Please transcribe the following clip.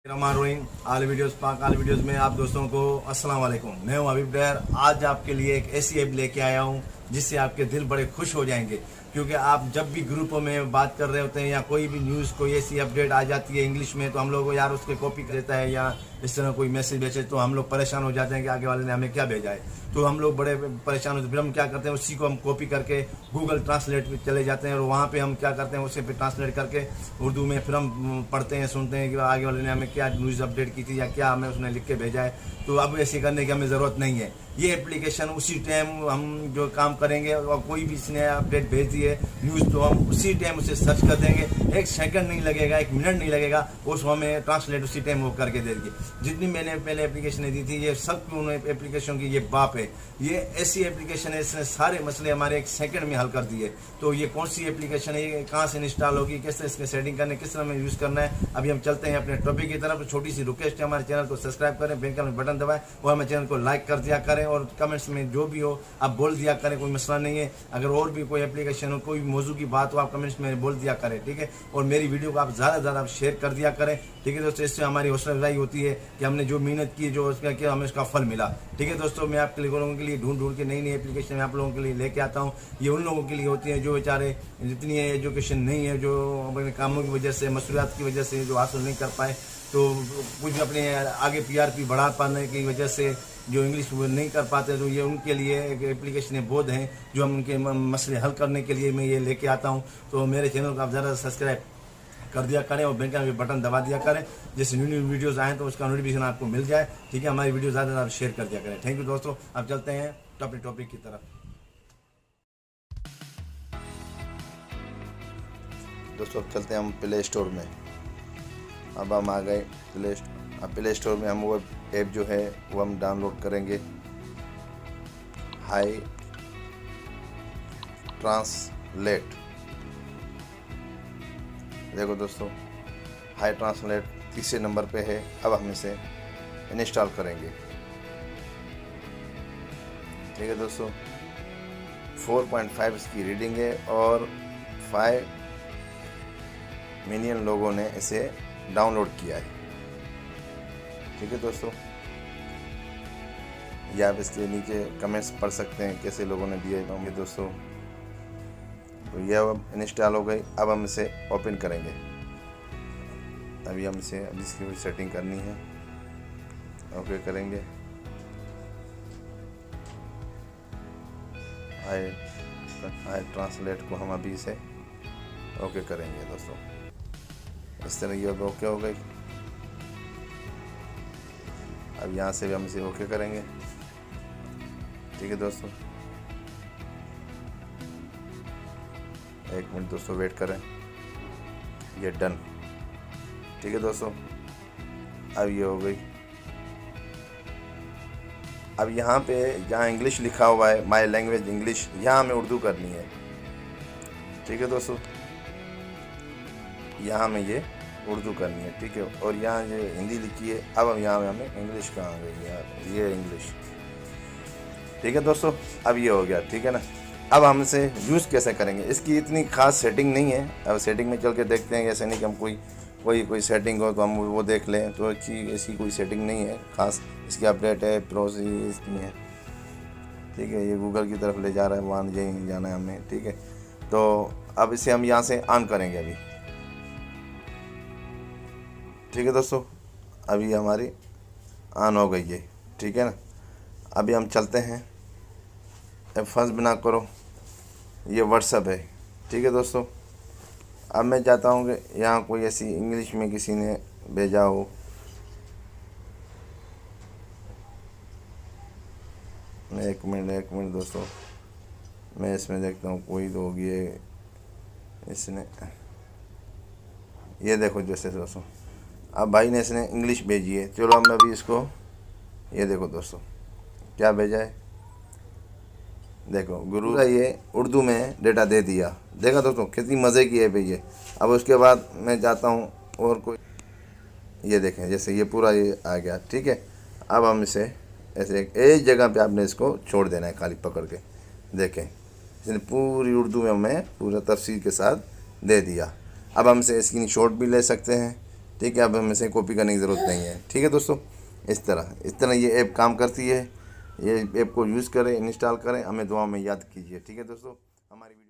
Rowing आल videos पाक आल videos में आप दोस्तों को अस्सलाम वालेकुम। मैं हूं हबीब डैर। आज आपके लिए एक ऐसी ऐप लेके आया हूं जिससे आपके दिल बड़े खुश हो जाएंगे, क्योंकि आप जब भी ग्रुपों में बात कर रहे होते हैं या कोई भी न्यूज़ कोई ऐसी अपडेट आ जाती है इंग्लिश में, तो हम लोग को यार उसके कॉपी कर देता है या इस तरह कोई मैसेज भेजे तो हम लोग परेशान हो जाते हैं कि आगे वाले ने हमें क्या भेजा है। तो हम लोग बड़े परेशान होते हैं। फिर हम क्या करते हैं, उसी को हम कॉपी करके गूगल ट्रांसलेट पे चले जाते हैं और वहाँ पे हम क्या करते हैं, उसे पे ट्रांसलेट करके उर्दू में फिर हम पढ़ते हैं, सुनते हैं कि आगे वाले ने हमें क्या न्यूज़ अपडेट की थी या क्या हमें उसने लिख के भेजा है। तो अब ऐसे करने की हमें ज़रूरत नहीं है। ये एप्लीकेशन उसी टाइम हम जो काम करेंगे और कोई भी इसने अपडेट भेज दी है न्यूज़, तो हम उसी टाइम उसे सर्च कर देंगे। एक सेकंड नहीं लगेगा, एक मिनट नहीं लगेगा, उसको हमें ट्रांसलेट उसी टाइम वो करके दे देगी। जितनी मैंने पहले एप्लीकेशनें दी थी, ये सब एप्लीकेशन की ये बाप है। ये ऐसी एप्लीकेशन है, इसने सारे मसले हमारे एक सेकंड में हल कर दिए। तो ये कौन सी एप्लीकेशन है, ये कहाँ से इंस्टॉल होगी, किस तरह इसके सेटिंग करने, किस तरह हमें यूज़ करना है। अभी हम चलते हैं अपने टॉपिक की तरफ। छोटी सी रिक्वेस्ट है, हमारे चैनल को सब्सक्राइब करें, बेल का बटन दबाएं और हमारे चैनल को लाइक कर दिया करें और कमेंट्स में जो भी हो आप बोल दिया करें, कोई मसला नहीं है। अगर और भी कोई एप्लीकेशन हो, कोई मौजू की बात हो, आप कमेंट्स में बोल दिया करें, ठीक है। और मेरी वीडियो को आप ज़्यादा से ज़्यादा शेयर कर दिया करें, ठीक है दोस्तों। इससे हमारी हौसला अफजाई होती है कि हमने जो मेहनत की, जो उसका किया, हमें उसका फल मिला, ठीक है दोस्तों। मैं आपके लोगों के लिए ढूंढ के नई नई एप्लीकेशन मैं आप लोगों के लिए लेके आता हूँ। ये उन लोगों के लिए होती है जो बेचारे जितनी एजुकेशन नहीं है, जो अपने कामों की वजह से, मसरूरियात की वजह से जो हासिल नहीं कर पाए, तो कुछ अपने आगे पीआरपी बढ़ा पाने की वजह से जो इंग्लिश नहीं कर पाते, तो ये उनके लिए एक एप्लीकेशन बोध हैं जो हम उनके मसले हल करने के लिए मैं ये लेके आता हूँ। तो मेरे चैनल को आप ज़्यादा सब्सक्राइब कर दिया करें और बेल का बटन दबा दिया करें, जैसे न्यू न्यू वीडियोस आएँ तो उसका नोटिफिकेशन आपको मिल जाए, ठीक है। हमारी वीडियो ज़्यादा से ज़्यादा शेयर कर दिया करें। थैंक यू दोस्तों। अब चलते हैं टॉपिक की तरफ। दोस्तों अब चलते हैं हम प्ले स्टोर में। अब हम आ गए प्ले स्टोर में। हम वो ऐप जो है वो हम डाउनलोड करेंगे, हाई ट्रांसलेट। देखो दोस्तों, हाई ट्रांसलेट तीसरे नंबर पे है। अब हम इसे इंस्टॉल करेंगे, ठीक है दोस्तों। 4.5 इसकी रीडिंग है और 5 मिलियन लोगों ने इसे डाउनलोड किया है, ठीक है दोस्तों। या आप इसके नीचे कमेंट्स पढ़ सकते हैं कैसे लोगों ने दिए होंगे दोस्तों। तो यह अब इंस्टॉल हो गई। अब हम इसे ओपन करेंगे। अभी हम इसे इसकी भी सेटिंग करनी है, ओके करेंगे। हाई ट्रांसलेट को हम अभी इसे ओके करेंगे दोस्तों। इस तरह ये ओके हो गई। अब यहाँ से भी हम इसे ओके करेंगे, ठीक है दोस्तों। एक मिनट दोस्तों वेट करें, ये डन, ठीक है दोस्तों। अब ये हो गई। अब यहाँ पे जहाँ इंग्लिश लिखा हुआ है, माय लैंग्वेज इंग्लिश, यहाँ हमें उर्दू करनी है, ठीक है दोस्तों। यहाँ में ये उर्दू करनी है, ठीक है। और यहाँ ये हिंदी लिखी है। अब हम यहाँ में हमें इंग्लिश कहाँ गई यार, ये इंग्लिश, ठीक है दोस्तों। अब ये हो गया, ठीक है ना। अब हम इसे यूज़ कैसे करेंगे, इसकी इतनी खास सेटिंग नहीं है। अब सेटिंग में चल के देखते हैं। ऐसे नहीं कि हम कोई सेटिंग हो तो हम वो देख लें, तो ऐसी कोई सेटिंग नहीं है खास। इसकी अपडेट है, प्रोसेस नहीं है, ठीक है। ये गूगल की तरफ ले जा रहा है, वहाँ यहीं जाना है हमें, ठीक है। तो अब इसे हम यहाँ से ऑन करेंगे अभी, ठीक है दोस्तों। अभी हमारी ऑन हो गई है, ठीक है ना। अभी हम चलते हैं। अब फंस बिना करो, ये व्हाट्सएप है, ठीक है दोस्तों। अब मैं चाहता हूँ कि यहाँ कोई ऐसी इंग्लिश में किसी ने भेजा हो। एक मिनट दोस्तों, मैं इसमें देखता हूँ कोई तो होगी इसने। ये देखो जैसे दोस्तों, अब भाई ने इसने इंग्लिश भेजी है। चलो अब मैं अभी इसको, ये देखो दोस्तों क्या भेजा है, देखो गुरु का ये उर्दू में डेटा दे दिया। देखा दोस्तों कितनी मज़े की है भाई ये। अब उसके बाद मैं जाता हूँ और कोई, ये देखें जैसे ये पूरा ये आ गया, ठीक है। अब हम इसे ऐसे एक जगह पे आपने इसको छोड़ देना है, खाली पकड़ के। देखें इसने पूरी उर्दू में हमें पूरा तफसीर के साथ दे दिया। अब हम इसे स्क्रीन शॉट भी ले सकते हैं, ठीक है। अब हमें से कॉपी करने की ज़रूरत नहीं है। ठीक है दोस्तों, इस तरह ये ऐप काम करती है। ये ऐप को यूज़ करें, इंस्टॉल करें, हमें दुआ में याद कीजिए। ठीक है दोस्तों, हमारी वीडियो